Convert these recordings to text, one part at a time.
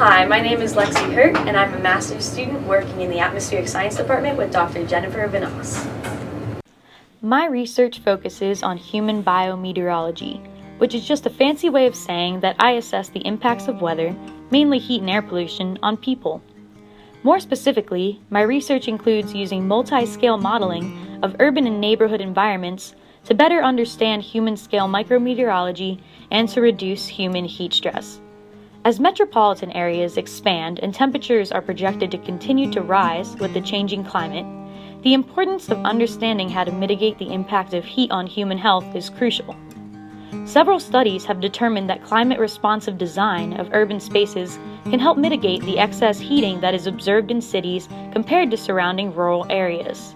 Hi, my name is Lexie Herdt, and I'm a master's student working in the Atmospheric Science Department with Dr. Jennifer Vanos. My research focuses on human biometeorology, which is just a fancy way of saying that I assess the impacts of weather, mainly heat and air pollution, on people. More specifically, my research includes using multi-scale modeling of urban and neighborhood environments to better understand human-scale micrometeorology and to reduce human heat stress. As metropolitan areas expand and temperatures are projected to continue to rise with the changing climate, the importance of understanding how to mitigate the impact of heat on human health is crucial. Several studies have determined that climate-responsive design of urban spaces can help mitigate the excess heating that is observed in cities compared to surrounding rural areas.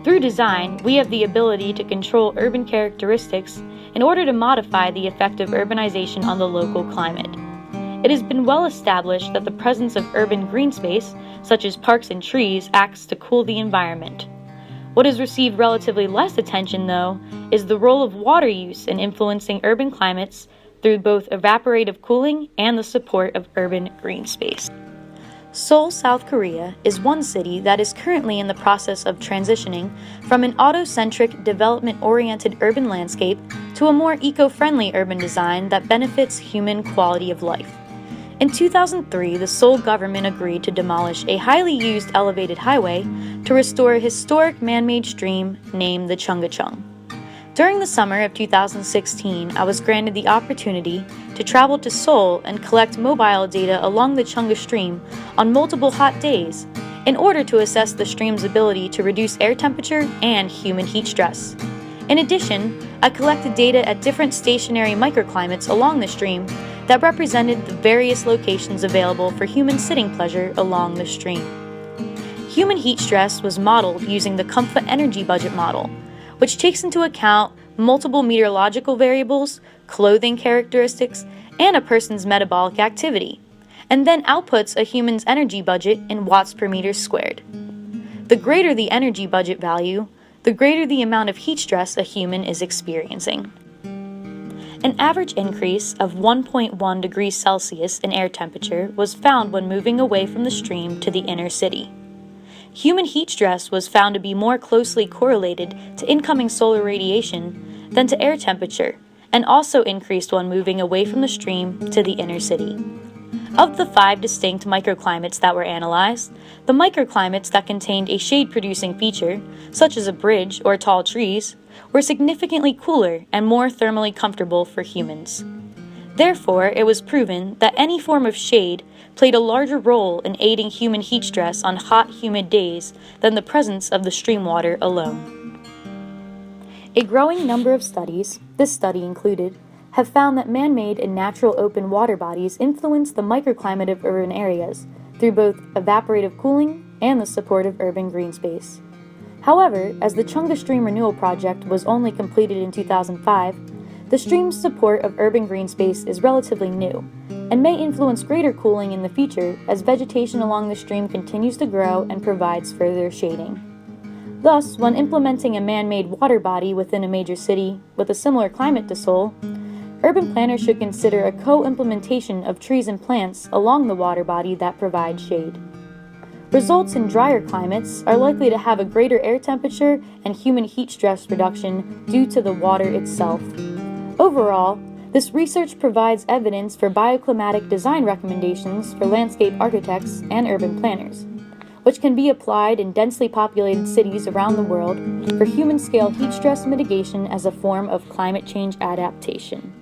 Through design, we have the ability to control urban characteristics in order to modify the effect of urbanization on the local climate. It has been well established that the presence of urban green space, such as parks and trees, acts to cool the environment. What has received relatively less attention, though, is the role of water use in influencing urban climates through both evaporative cooling and the support of urban green space. Seoul, South Korea is one city that is currently in the process of transitioning from an auto-centric, development-oriented urban landscape to a more eco-friendly urban design that benefits human quality of life. In 2003, the Seoul government agreed to demolish a highly used elevated highway to restore a historic man-made stream named the Cheonggyecheon. During the summer of 2016, I was granted the opportunity to travel to Seoul and collect mobile data along the Cheonggye stream on multiple hot days in order to assess the stream's ability to reduce air temperature and human heat stress. In addition, I collected data at different stationary microclimates along the stream that represented the various locations available for human sitting pleasure along the stream. Human heat stress was modeled using the Comfort Energy Budget model, which takes into account multiple meteorological variables, clothing characteristics, and a person's metabolic activity, and then outputs a human's energy budget in watts per meter squared. The greater the energy budget value, the greater the amount of heat stress a human is experiencing. An average increase of 1.1 degrees Celsius in air temperature was found when moving away from the stream to the inner city. Human heat stress was found to be more closely correlated to incoming solar radiation than to air temperature, and also increased when moving away from the stream to the inner city. Of the 5 distinct microclimates that were analyzed, the microclimates that contained a shade-producing feature, such as a bridge or tall trees, were significantly cooler and more thermally comfortable for humans. Therefore, it was proven that any form of shade played a larger role in aiding human heat stress on hot, humid days than the presence of the stream water alone. A growing number of studies, this study included, have found that man-made and natural open water bodies influence the microclimate of urban areas through both evaporative cooling and the support of urban green space. However, as the Cheonggye Stream Renewal Project was only completed in 2005, the stream's support of urban green space is relatively new and may influence greater cooling in the future as vegetation along the stream continues to grow and provides further shading. Thus, when implementing a man-made water body within a major city with a similar climate to Seoul, urban planners should consider a co-implementation of trees and plants along the water body that provide shade. Results in drier climates are likely to have a greater air temperature and human heat stress reduction due to the water itself. Overall, this research provides evidence for bioclimatic design recommendations for landscape architects and urban planners, which can be applied in densely populated cities around the world for human-scale heat stress mitigation as a form of climate change adaptation.